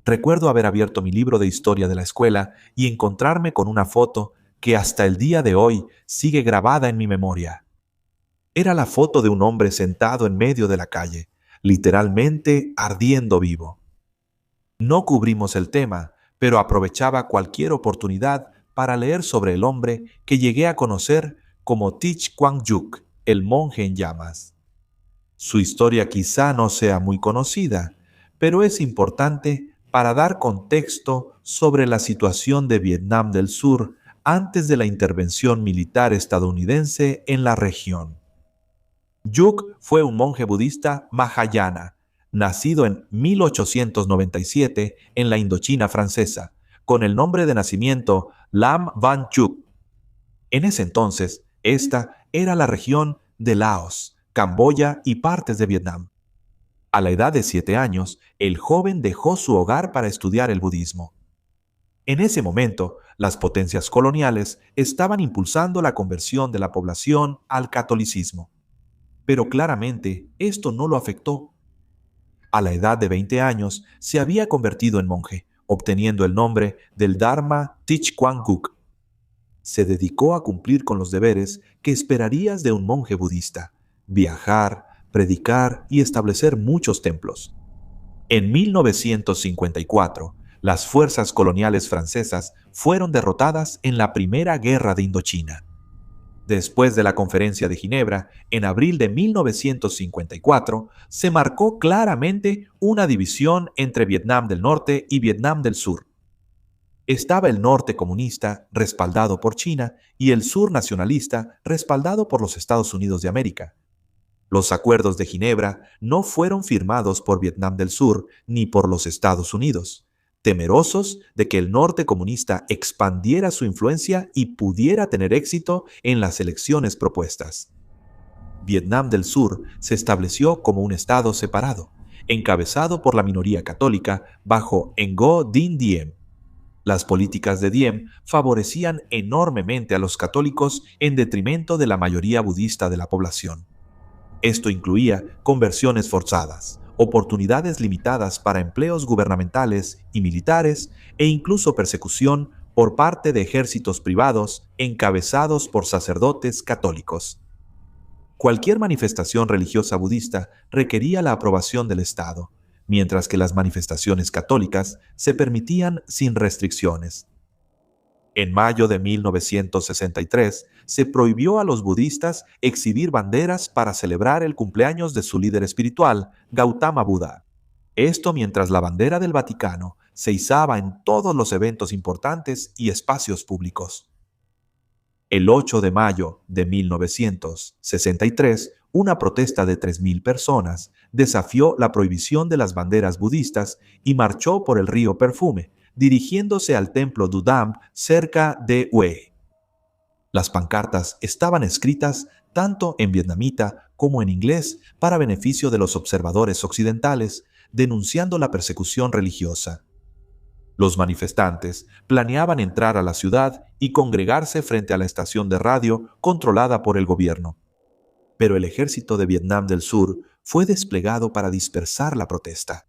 Recuerdo haber abierto mi libro de historia de la escuela y encontrarme con una foto que hasta el día de hoy sigue grabada en mi memoria. Era la foto de un hombre sentado en medio de la calle, literalmente ardiendo vivo. No cubrimos el tema, pero aprovechaba cualquier oportunidad para leer sobre el hombre que llegué a conocer como Thich Quang Duc, el monje en llamas. Su historia quizá no sea muy conocida, pero es importante para dar contexto sobre la situación de Vietnam del Sur antes de la intervención militar estadounidense en la región. Duc fue un monje budista Mahayana, nacido en 1897 en la Indochina francesa, con el nombre de nacimiento Lam Van Duc. En ese entonces, esta era la región de Laos, Camboya y partes de Vietnam. A la edad de 7 años, el joven dejó su hogar para estudiar el budismo. En ese momento, las potencias coloniales estaban impulsando la conversión de la población al catolicismo. Pero claramente esto no lo afectó. A la edad de 20 años, se había convertido en monje, obteniendo el nombre del Dharma Thich Quang Duc. Se dedicó a cumplir con los deberes que esperarías de un monje budista: viajar, predicar y establecer muchos templos. En 1954, las fuerzas coloniales francesas fueron derrotadas en la Primera Guerra de Indochina. Después de la Conferencia de Ginebra, en abril de 1954, se marcó claramente una división entre Vietnam del Norte y Vietnam del Sur. Estaba el norte comunista, respaldado por China, y el sur nacionalista, respaldado por los Estados Unidos de América. Los acuerdos de Ginebra no fueron firmados por Vietnam del Sur ni por los Estados Unidos, temerosos de que el norte comunista expandiera su influencia y pudiera tener éxito en las elecciones propuestas. Vietnam del Sur se estableció como un estado separado, encabezado por la minoría católica bajo Ngo Dinh Diem. Las políticas de Diem favorecían enormemente a los católicos en detrimento de la mayoría budista de la población. Esto incluía conversiones forzadas, oportunidades limitadas para empleos gubernamentales y militares e incluso persecución por parte de ejércitos privados encabezados por sacerdotes católicos. Cualquier manifestación religiosa budista requería la aprobación del Estado, mientras que las manifestaciones católicas se permitían sin restricciones. En mayo de 1963, se prohibió a los budistas exhibir banderas para celebrar el cumpleaños de su líder espiritual, Gautama Buda. Esto mientras la bandera del Vaticano se izaba en todos los eventos importantes y espacios públicos. El 8 de mayo de 1963, una protesta de 3.000 personas desafió la prohibición de las banderas budistas y marchó por el río Perfume, dirigiéndose al templo Dudam cerca de Hue. Las pancartas estaban escritas tanto en vietnamita como en inglés para beneficio de los observadores occidentales, denunciando la persecución religiosa. Los manifestantes planeaban entrar a la ciudad y congregarse frente a la estación de radio controlada por el gobierno. Pero el ejército de Vietnam del Sur fue desplegado para dispersar la protesta.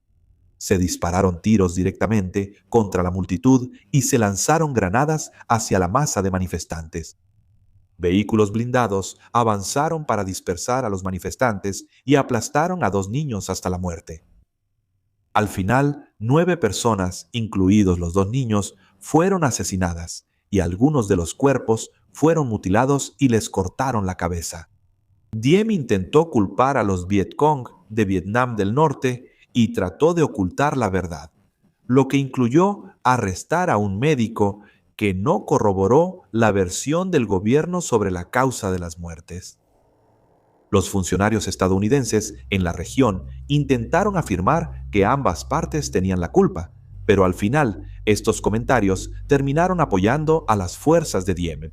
Se dispararon tiros directamente contra la multitud y se lanzaron granadas hacia la masa de manifestantes. Vehículos blindados avanzaron para dispersar a los manifestantes y aplastaron a 2 niños hasta la muerte. Al final, 9 personas, incluidos los 2 niños, fueron asesinadas y algunos de los cuerpos fueron mutilados y les cortaron la cabeza. Diem intentó culpar a los Vietcong de Vietnam del Norte y trató de ocultar la verdad, lo que incluyó arrestar a un médico que no corroboró la versión del gobierno sobre la causa de las muertes. Los funcionarios estadounidenses en la región intentaron afirmar que ambas partes tenían la culpa, pero al final estos comentarios terminaron apoyando a las fuerzas de Diem.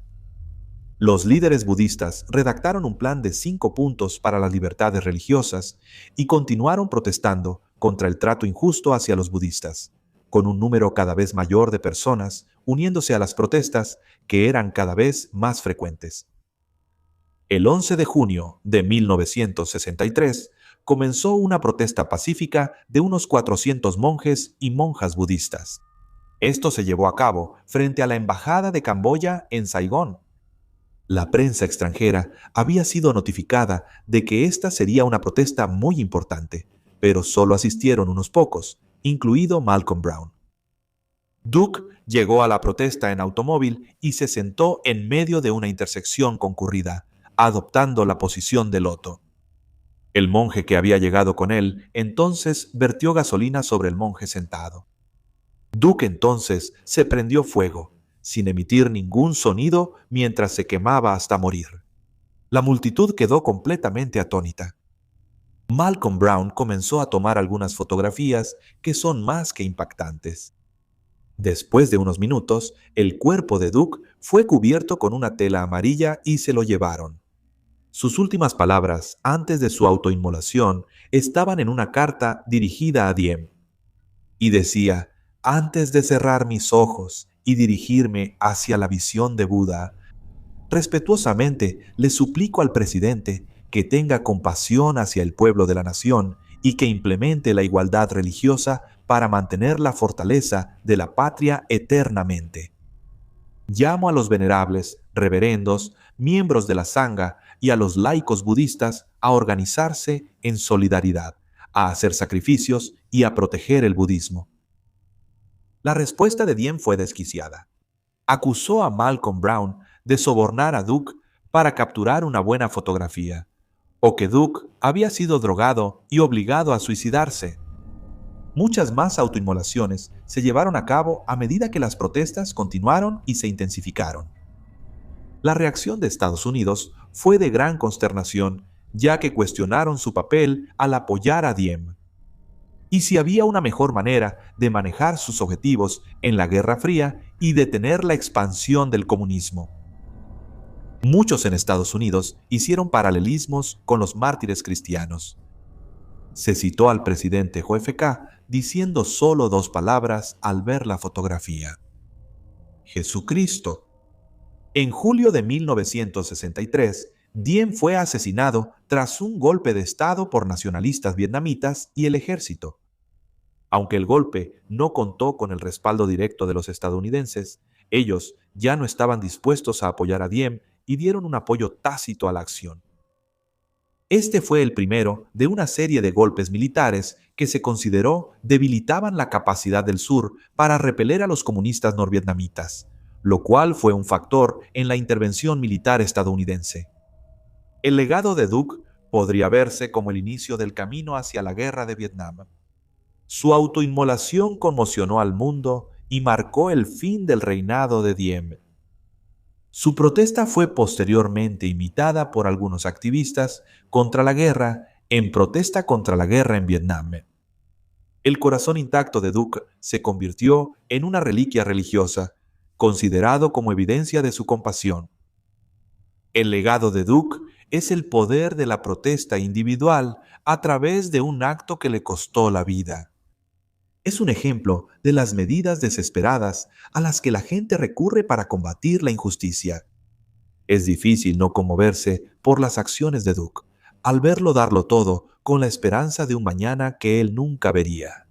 Los líderes budistas redactaron un plan de 5 puntos para las libertades religiosas y continuaron protestando contra el trato injusto hacia los budistas, con un número cada vez mayor de personas uniéndose a las protestas que eran cada vez más frecuentes. El 11 de junio de 1963, comenzó una protesta pacífica de unos 400 monjes y monjas budistas. Esto se llevó a cabo frente a la Embajada de Camboya en Saigón. La prensa extranjera había sido notificada de que esta sería una protesta muy importante, pero solo asistieron unos pocos, incluido Malcolm Brown. Duke llegó a la protesta en automóvil y se sentó en medio de una intersección concurrida, adoptando la posición de loto. El monje que había llegado con él entonces vertió gasolina sobre el monje sentado. Duke entonces se prendió fuego, sin emitir ningún sonido mientras se quemaba hasta morir. La multitud quedó completamente atónita. Malcolm Brown comenzó a tomar algunas fotografías que son más que impactantes. Después de unos minutos, el cuerpo de Duke fue cubierto con una tela amarilla y se lo llevaron. Sus últimas palabras, antes de su autoinmolación, estaban en una carta dirigida a Diem. Y decía: «Antes de cerrar mis ojos y dirigirme hacia la visión de Buda, respetuosamente le suplico al presidente que tenga compasión hacia el pueblo de la nación y que implemente la igualdad religiosa para mantener la fortaleza de la patria eternamente. Llamo a los venerables, reverendos, miembros de la Sangha y a los laicos budistas a organizarse en solidaridad, a hacer sacrificios y a proteger el budismo». La respuesta de Diem fue desquiciada. Acusó a Malcolm Brown de sobornar a Duke para capturar una buena fotografía, o que Duke había sido drogado y obligado a suicidarse. Muchas más autoinmolaciones se llevaron a cabo a medida que las protestas continuaron y se intensificaron. La reacción de Estados Unidos fue de gran consternación, ya que cuestionaron su papel al apoyar a Diem. Y si había una mejor manera de manejar sus objetivos en la Guerra Fría y detener la expansión del comunismo. Muchos en Estados Unidos hicieron paralelismos con los mártires cristianos. Se citó al presidente JFK diciendo solo 2 palabras al ver la fotografía: Jesucristo. En julio de 1963, Diem fue asesinado tras un golpe de Estado por nacionalistas vietnamitas y el ejército. Aunque el golpe no contó con el respaldo directo de los estadounidenses, ellos ya no estaban dispuestos a apoyar a Diem y dieron un apoyo tácito a la acción. Este fue el primero de una serie de golpes militares que se consideró debilitaban la capacidad del sur para repeler a los comunistas norvietnamitas, lo cual fue un factor en la intervención militar estadounidense. El legado de Duke podría verse como el inicio del camino hacia la guerra de Vietnam. Su autoinmolación conmocionó al mundo y marcó el fin del reinado de Diem. Su protesta fue posteriormente imitada por algunos activistas contra la guerra en protesta contra la guerra en Vietnam. El corazón intacto de Duke se convirtió en una reliquia religiosa, considerado como evidencia de su compasión. El legado de Duke es el poder de la protesta individual a través de un acto que le costó la vida. Es un ejemplo de las medidas desesperadas a las que la gente recurre para combatir la injusticia. Es difícil no conmoverse por las acciones de Duke, al verlo darlo todo con la esperanza de un mañana que él nunca vería.